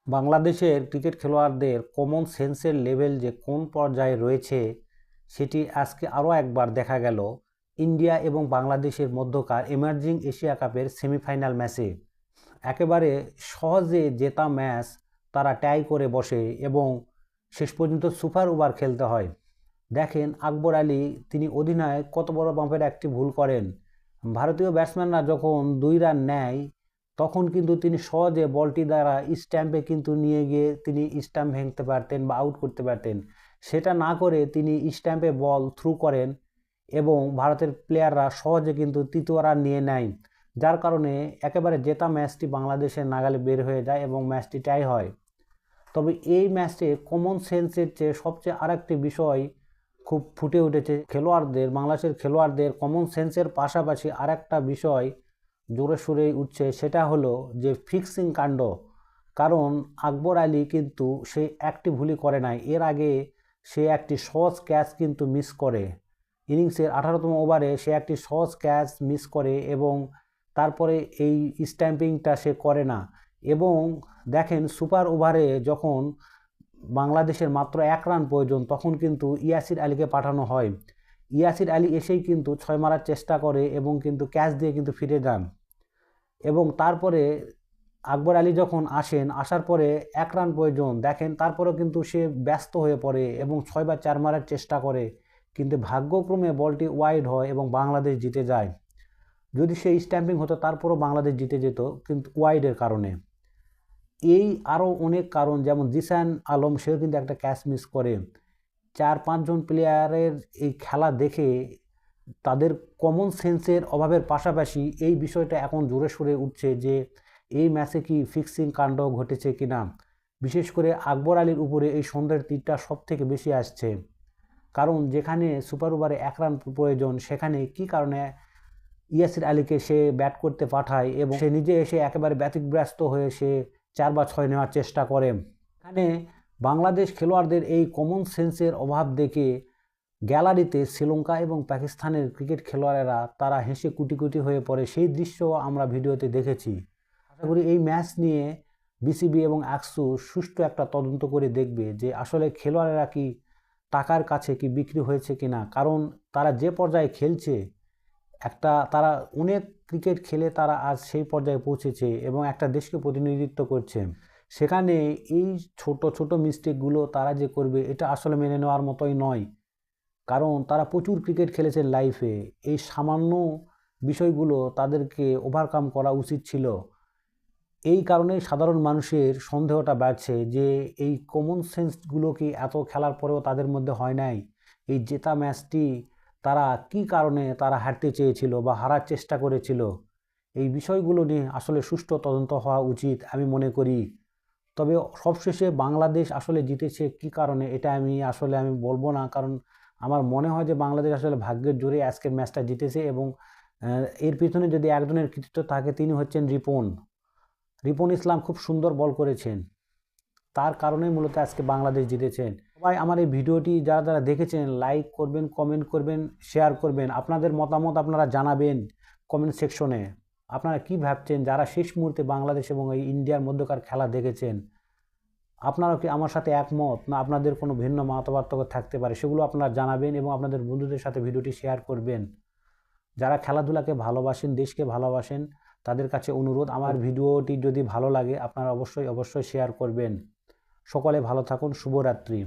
বাংলাদেশের ক্রিকেট খেলোয়াড়দের common সেন্সের level যে কোন পর্যায়ে রয়েছে সেটি আজকে আরও একবার দেখা গেল ইন্ডিয়া এবং বাংলাদেশের মধ্যকার এমার্জিং এশিয়া কাপের সেমিফাইনাল ম্যাচে। একেবারে সহজে জেতা ম্যাচ তারা টাই করে বসে এবং শেষ পর্যন্ত সুপার ওভার খেলতে হয়। দেখেন আকবর আলী তিনি অধিনায়ক কত বড় বাম্পের একটি ভুল করেন। ভারতীয় ব্যাটসম্যানরা যখন 2 রান নেয় তখন কিন্তু তিনি সহজে বলটি দ্বারা স্ট্যাম্পে কিন্তু নিয়ে গিয়ে তিনি স্ট্যাম্প ভেঙতে পারতেন বা আউট করতে পারতেন। সেটা না করে তিনি স্ট্যাম্পে বল থ্রু করেন এবং ভারতের প্লেয়াররা সহজে কিন্তু তৃতীয় রান নিয়ে নেয়, যার কারণে একেবারে জেতা ম্যাচটি বাংলাদেশের নাগালে বের হয়ে যায় এবং ম্যাচটি টাই হয়। তবে এই ম্যাচে কমন সেন্সের চেয়ে সবচেয়ে আরেকটি বিষয় খুব ফুটে উঠেছে খেলোয়াড়দের, বাংলাদেশের খেলোয়াড়দের কমন সেন্সের পাশাপাশি আরেকটা বিষয় জোরে সোরে উঠছে, সেটা হলো যে ফিক্সিং কাণ্ড। কারণ আকবর আলী কিন্তু সে একটি ভুলই করে নাই, এর আগে সে একটি সহজ ক্যাচ কিন্তু মিস করে। ইনিংসের 18তম ওভারে সে একটি সহজ ক্যাচ মিস করে এবং তারপরে এই স্ট্যাম্পিংটা সে করে না। এবং দেখেন সুপার ওভারে যখন বাংলাদেশের মাত্র 1 রান প্রয়োজন তখন কিন্তু ইয়াসির আলীকে পাঠানো হয়। ইয়াসির আলী এসেই কিন্তু 6 মারার চেষ্টা করে এবং কিন্তু ক্যাচ দিয়ে কিন্তু ফিরে যান। এবং তারপরে আকবর আলী যখন আসার পরে 1 রান প্রয়োজন, দেখেন তারপরেও কিন্তু সে ব্যস্ত হয়ে পড়ে এবং 6 বা 4 মারার চেষ্টা করে, কিন্তু ভাগ্যক্রমে বলটি ওয়াইড হয় এবং বাংলাদেশ জিতে যায়। যদি সে স্ট্যাম্পিং হতো তারপরও বাংলাদেশ জিতে যেত, কিন্তু ওয়াইডের কারণে। এই আরও অনেক কারণ, যেমন জিসান আলম সেও কিন্তু একটা ক্যাচ মিস করে। 4-5 জন প্লেয়ারের এই খেলা দেখে তাদের কমন সেন্সের অভাবের পাশাপাশি এই বিষয়টা এখন জোরে সোরে উঠছে যে এই ম্যাচে কি ফিক্সিং কাণ্ড ঘটেছে কিনা। বিশেষ করে আকবর আলীর উপরে এই সন্দেহের তীরটা সব থেকে বেশি আসছে। কারণ যেখানে সুপার ওভারে 1 রান প্রয়োজন সেখানে কি কারণে ইয়াসির আলীকে সে ব্যাট করতে পাঠায় এবং সে নিজে এসে একেবারে ব্যতিব্যস্ত হয়ে সে 4 বা 6 নেওয়ার চেষ্টা করে। এখানে বাংলাদেশ খেলোয়াড়দের এই কমন সেন্সের অভাব দেখে গ্যালারিতে শ্রীলঙ্কা এবং পাকিস্তানের ক্রিকেট খেলোয়াড়েরা তারা হেসে কুটি কুটি হয়ে পড়ে, সেই দৃশ্য আমরা ভিডিওতে দেখেছি। আশা করি এই ম্যাচ নিয়ে বিসিবি এবং আকসু সুষ্ঠু একটা তদন্ত করে দেখবে যে আসলে খেলোয়াড়েরা কি টাকার কাছে কি বিক্রি হয়েছে কিনা। কারণ তারা যে পর্যায়ে খেলছে, তারা অনেক ক্রিকেট খেলে তারা আজ সেই পর্যায়ে পৌঁছেছে এবং একটা দেশকে প্রতিনিধিত্ব করছে। সেখানে এই ছোট ছোট মিস্টেকগুলো তারা যে করবে এটা আসলে মেনে নেওয়ার মতোই নয়। কারণ তারা প্রচুর ক্রিকেট খেলেছে লাইফে, এই সামান্য বিষয়গুলো তাদেরকে ওভারকাম করা উচিত ছিল। এই কারণেই সাধারণ মানুষের সন্দেহটা বাড়ছে যে এই কমন সেন্সগুলো কি এত খেলার পরেও তাদের মধ্যে হয় নাই। এই জেতা ম্যাচটি তারা কি কারণে তারা হারতে চেয়েছিল বা হারার চেষ্টা করেছিল, এই বিষয়গুলো নিয়ে আসলে সুষ্ঠু তদন্ত হওয়া উচিত আমি মনে করি। তবে সবশেষে বাংলাদেশ আসলে জিতেছে কি কারণে এটা আমি বলবো না, কারণ আমার মনে হয় যে বাংলাদেশ আসলে ভাগ্যের জোরে আজকের ম্যাচটা জিতেছে এবং এর পিছনে যদি একজনের কৃতিত্ব থাকে তিনি হচ্ছেন রিপন ইসলাম। খুব সুন্দর বল করেছেন, তার কারণেই মূলত আজকে বাংলাদেশ জিতেছেন। সবাই আমার এই ভিডিওটি যারা যারা দেখেছেন লাইক করবেন, কমেন্ট করবেন, শেয়ার করবেন, আপনাদের মতামত আপনারা জানাবেন কমেন্ট সেকশনে। আপনারা কি ভাবছেন যারা শেষ মুহূর্তে বাংলাদেশ এবং এই ইন্ডিয়ার মধ্যকার খেলা দেখেছেন, আপনারা কি আমার সাথে একমত না আপনাদের কোনো ভিন্ন মতপার্থক্য থাকতে পারে, সেগুলো আপনারা জানাবেন এবং আপনাদের বন্ধুদের সাথে ভিডিওটি শেয়ার করবেন। যারা খেলাধুলাকে ভালোবাসেন, দেশকে ভালোবাসেন, তাদের কাছে অনুরোধ আমার ভিডিওটি যদি ভালো লাগে আপনারা অবশ্যই শেয়ার করবেন। সকলে ভালো থাকুন, শুভরাত্রি।